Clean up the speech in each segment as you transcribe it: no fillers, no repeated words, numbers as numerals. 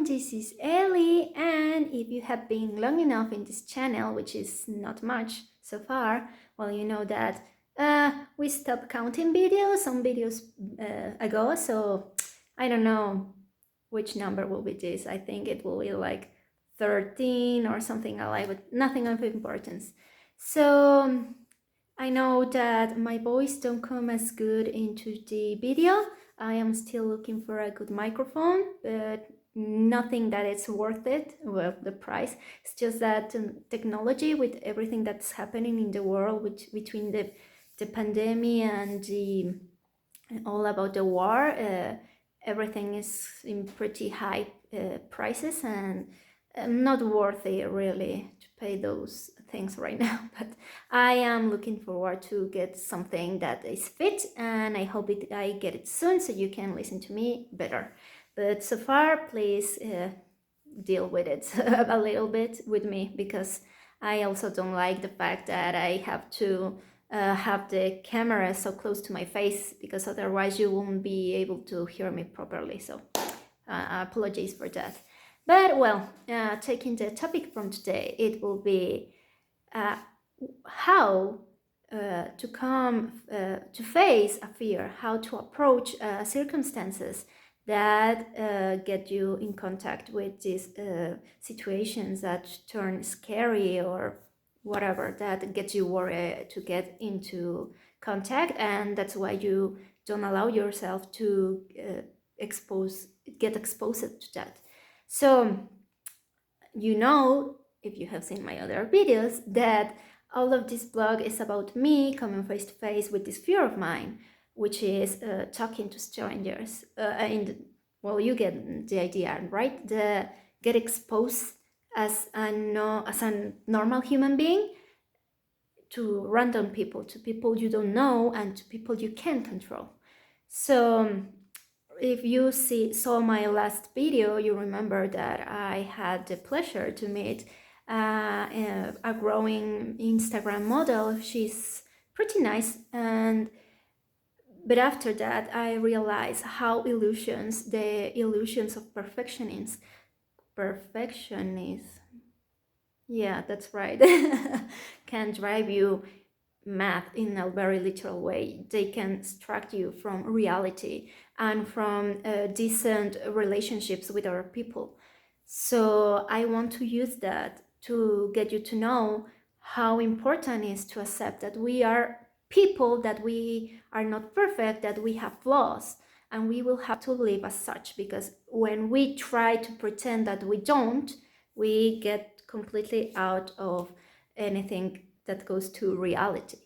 this is Ellie, and if you have been long enough in this channel, which is not much so far, well, you know that we stopped counting videos some videos ago, so I don't know which number will be this. I think it will be like 13 or something alike, but nothing of importance. So I know that my voice don't come as good into the video. I am still looking for a good microphone, but nothing that it's worth it. Well, the price. It's just that technology, with everything that's happening in the world, between the pandemic and the all about the war, everything is in pretty high prices, and not worthy really to pay those things right now. But I am looking forward to get something that is fit, and I hope I get it soon so you can listen to me better. But so far, please deal with it a little bit with me, because I also don't like the fact that I have to have the camera so close to my face, because otherwise you won't be able to hear me properly. So apologies for that. But well, taking the topic from today, it will be how to come to face a fear, how to approach circumstances that get you in contact with these situations that turn scary, or whatever that gets you worried to get into contact, and that's why you don't allow yourself to get exposed to that. So you know, if you have seen my other videos, that all of this blog is about me coming face to face with this fear of mine, which is talking to strangers. And well, you get the idea, right? Get exposed as a normal human being to random people, to people you don't know, and to people you can't control. So if you saw my last video, you remember that I had the pleasure to meet a growing Instagram model. She's pretty nice, but after that I realized how the illusions of perfectionism, yeah, that's right, can drive you mad in a very literal way. They can distract you from reality and from decent relationships with other people. So I want to use that to get you to know how important it is to accept that we are people, that we are not perfect, that we have flaws, and we will have to live as such, because when we try to pretend that we don't, we get completely out of anything that goes to reality.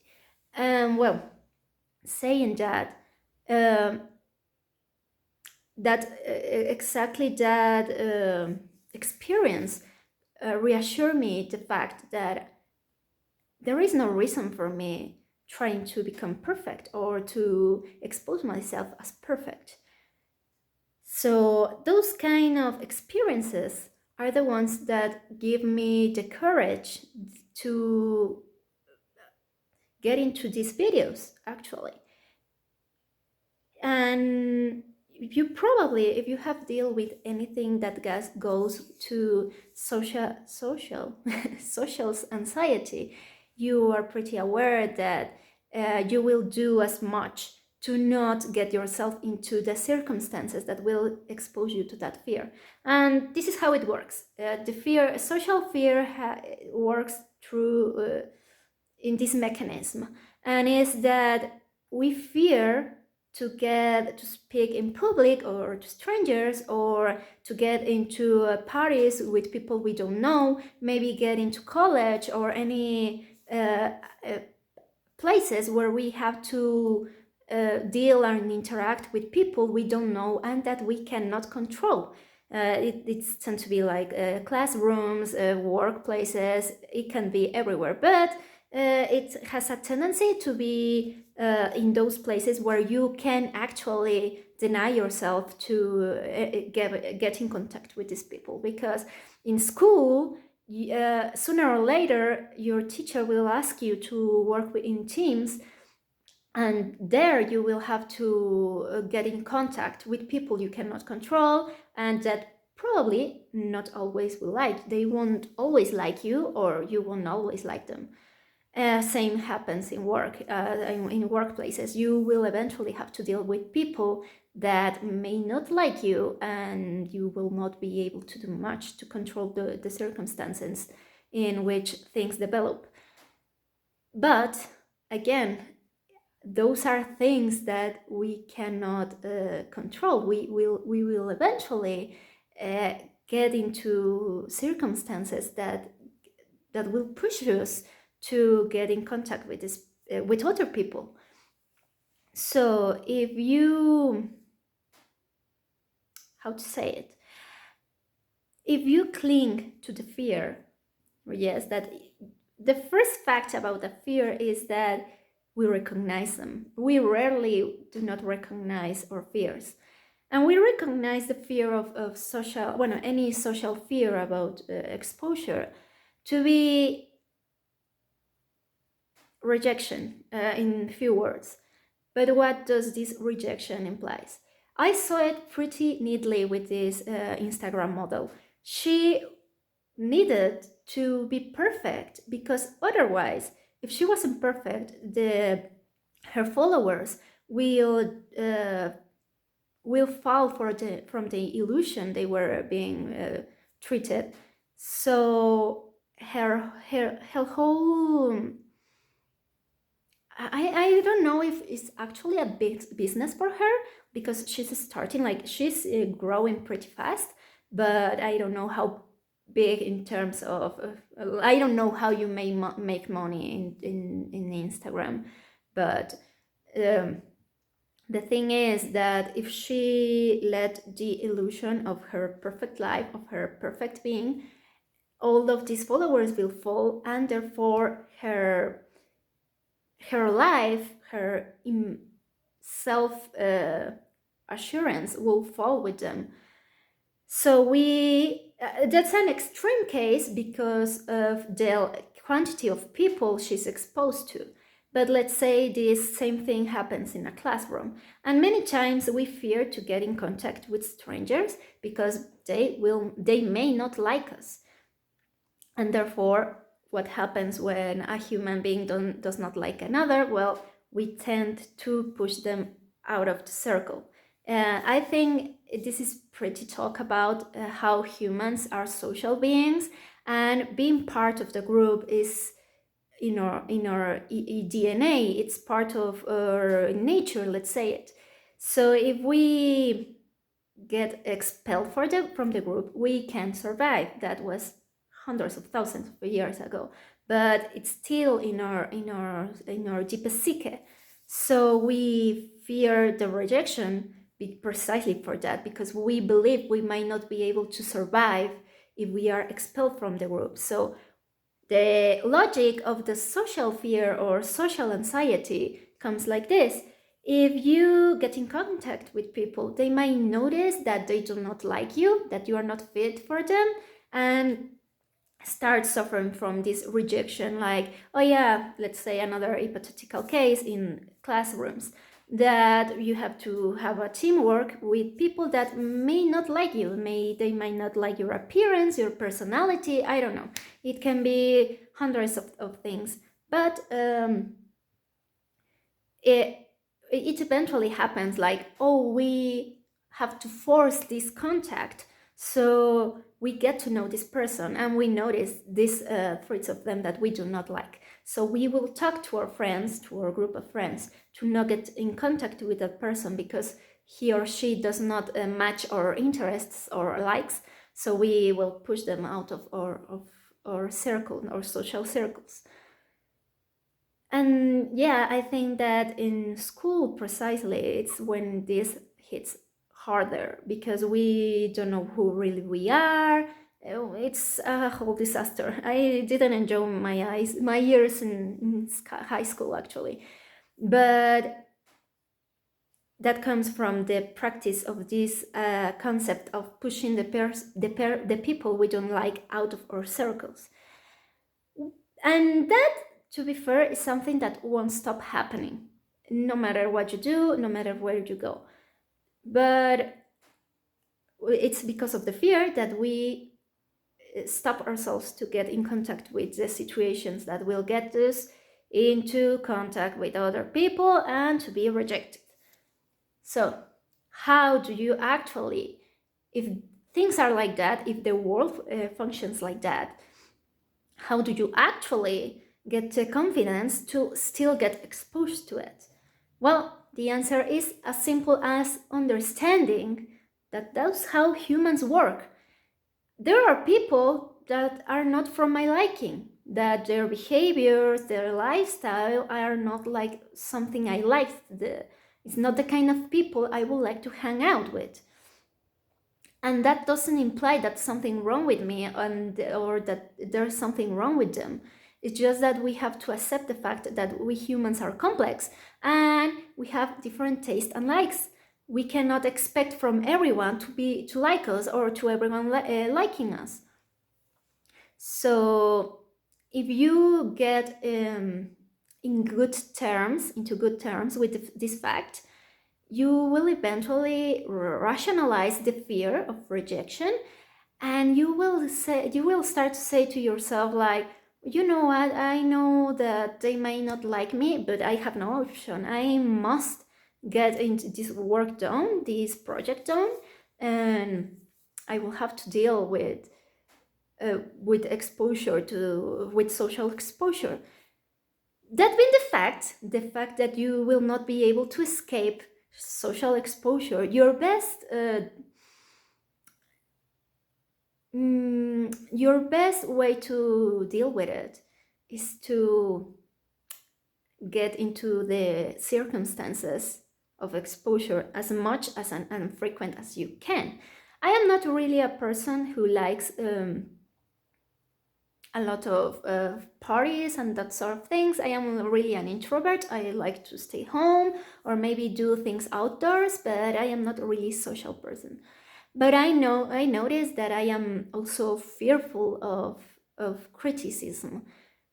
Well, saying that, exactly that experience reassured me the fact that there is no reason for me trying to become perfect or to expose myself as perfect. So those kind of experiences are the ones that give me the courage to get into these videos, actually. And you probably, if you have dealt with anything that goes to social anxiety, you are pretty aware that you will do as much to not get yourself into the circumstances that will expose you to that fear. And this is how it works. Social fear works through in this mechanism, and is that we fear to speak in public, or to strangers, or to get into parties with people we don't know, maybe get into college or any places where we have to deal and interact with people we don't know and that we cannot control. It tends to be like classrooms, workplaces, it can be everywhere, but it has a tendency to be in those places where you can actually deny yourself to get in contact with these people. Because in school, sooner or later, your teacher will ask you to work in teams, and there you will have to get in contact with people you cannot control, and that probably not always will like. They won't always like you, or you won't always like them. Same happens in work, in workplaces. You will eventually have to deal with people that may not like you, and you will not be able to do much to control the circumstances in which things develop. But again, those are things that we cannot control. We will eventually get into circumstances that will push us to get in contact with with other people. So if you, how to say it, if you cling to the fear, yes, that the first fact about the fear is that we recognize them. We rarely do not recognize our fears. And we recognize the fear of social, well, any social fear about exposure to be rejection, in few words. But what does this rejection implies? I saw it pretty neatly with this Instagram model. She needed to be perfect, because otherwise, if she wasn't perfect, her followers will fall from the illusion they were being treated. So her whole, I don't know if it's actually a big business for her, because she's starting, like, she's growing pretty fast, but I don't know how big in terms of I don't know how you may make money in Instagram. But the thing is that if she let the illusion of her perfect life, of her perfect being, all of these followers will fall, and therefore her life, her self assurance will fall with them. So that's an extreme case because of the quantity of people she's exposed to. But let's say this same thing happens in a classroom, and many times we fear to get in contact with strangers because they may not like us. And therefore, what happens when a human being does not like another? Well, we tend to push them out of the circle. I think this is pretty talk about how humans are social beings, and being part of the group is in our DNA. It's part of our nature, let's say it. So if we get expelled from the group, we can survive. That was hundreds of thousands of years ago, but it's still in our deepest psyche. So we fear the rejection precisely for that, because we believe we might not be able to survive if we are expelled from the group. So the logic of the social fear or social anxiety comes like this. If you get in contact with people, they might notice that they do not like you, that you are not fit for them, and start suffering from this rejection. Like, oh yeah, let's say another hypothetical case in classrooms, that you have to have a teamwork with people that may not like you. They might not like your appearance, your personality, I don't know. It can be hundreds of things. But it eventually happens, like, oh, we have to force this contact, so we get to know this person, and we notice these traits of them that we do not like. So we will talk to our friends, to our group of friends, to not get in contact with that person because he or she does not match our interests or likes. So we will push them out of our circle, our social circles. And yeah, I think that in school precisely, it's when this hits harder, because we don't know who really we are. It's a whole disaster. I didn't enjoy my years in high school, actually. But that comes from the practice of this concept of pushing the people we don't like out of our circles. And that, to be fair, is something that won't stop happening, no matter what you do, no matter where you go. But it's because of the fear that we stop ourselves to get in contact with the situations that will get us into contact with other people and to be rejected. So how do you actually, if things are like that, if the world functions like that, how do you actually get the confidence to still get exposed to it? Well, the answer is as simple as understanding that that's how humans work. There are people that are not from my liking, that their behaviors, their lifestyle are not like something I like. It's not the kind of people I would like to hang out with. And that doesn't imply that something wrong with me or that there's something wrong with them. It's just that we have to accept the fact that we humans are complex and we have different tastes and likes. We cannot expect from everyone to like us or to everyone liking us. So if you get into good terms with this fact, you will eventually rationalize the fear of rejection, and you will start to say to yourself like, you know what, I know that they may not like me, but I have no option. I must get into this work done, this project done, and I will have to deal with social exposure. That being the fact that you will not be able to escape social exposure, your best way to deal with it is to get into the circumstances of exposure as much as and frequent as you can. I am not really a person who likes a lot of parties and that sort of things. I am really an introvert. I like to stay home or maybe do things outdoors, but I am not a really social person. But I noticed that I am also fearful of criticism.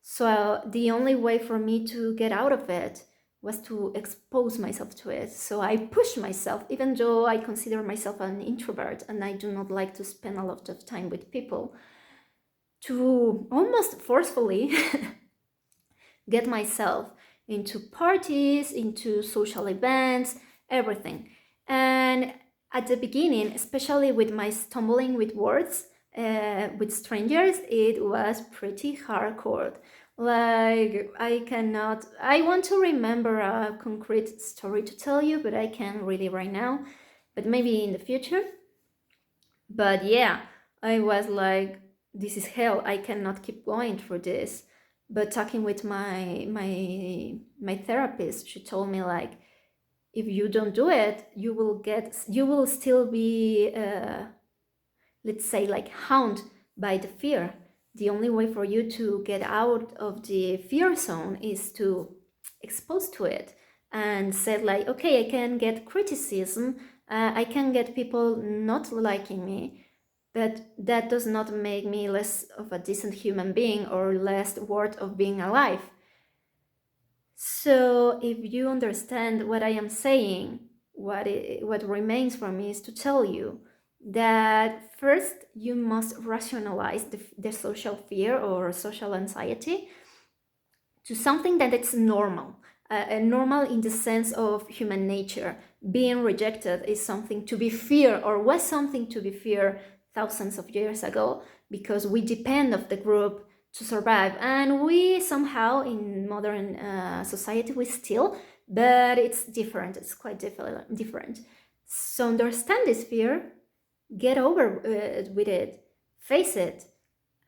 So the only way for me to get out of it was to expose myself to it. So I pushed myself, even though I consider myself an introvert and I do not like to spend a lot of time with people, to almost forcefully get myself into parties, into social events, everything. And at the beginning, especially with my stumbling with words with strangers, it was pretty hardcore. Like, I want to remember a concrete story to tell you, but I can't really right now, but maybe in the future. But yeah, I was like, this is hell. I cannot keep going through this. But talking with my therapist, she told me like, if you don't do it, you will still be let's say like hounded by the fear. The only way for you to get out of the fear zone is to expose to it and said like, okay, I can get criticism, I can get people not liking me, but that does not make me less of a decent human being or less worth of being alive. So if you understand what I am saying, what remains for me is to tell you that first you must rationalize the social fear or social anxiety to something that it's normal. Normal in the sense of human nature. Being rejected is something to be feared, or was something to be feared thousands of years ago, because we depend of the group to survive, and we somehow in modern society we still, but it's different. It's quite different. So understand this fear, get over with it, face it,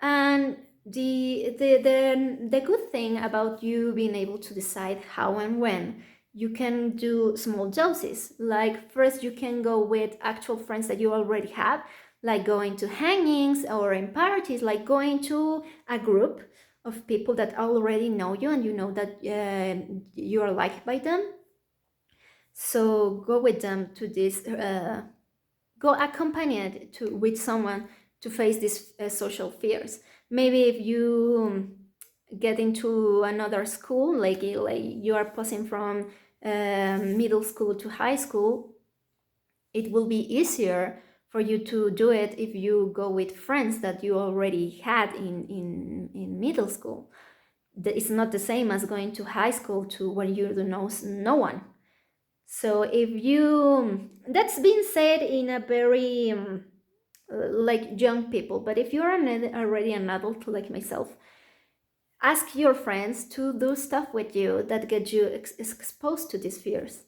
and the good thing about you being able to decide how and when, you can do small doses. Like first you can go with actual friends that you already have, like going to hangings or in parties, like going to a group of people that already know you and you know that you are liked by them. So go with them to this, go accompanied with someone to face these social fears. Maybe if you get into another school, like you are passing from middle school to high school, it will be easier for you to do it if you go with friends that you already had in middle school. It's not the same as going to high school to where you don't know no one. So if you, that's been said in a very like young people, but if you're already an adult like myself, ask your friends to do stuff with you that get you exposed to these fears.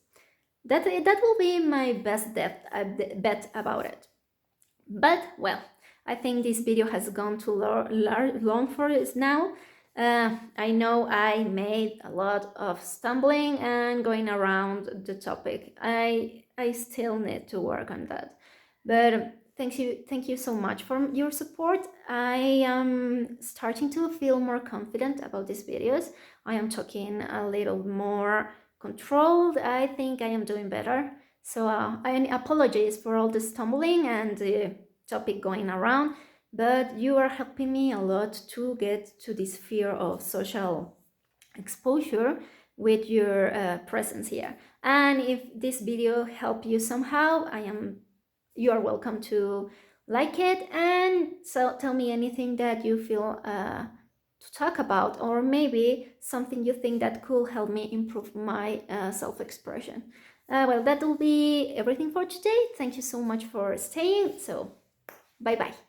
That will be my best bet about it. But well, I think this video has gone too long for us now. I know I made a lot of stumbling and going around the topic. I still need to work on that. But thank you so much for your support. I am starting to feel more confident about these videos. I am talking a little more controlled. I think I am doing better. So I apologize for all the stumbling and the topic going around, but you are helping me a lot to get to this fear of social exposure with your presence here. And if this video helped you somehow, you are welcome to like it, and so tell me anything that you feel to talk about, or maybe something you think that could help me improve my self-expression. Well, that will be everything for today. Thank you so much for staying. So bye bye.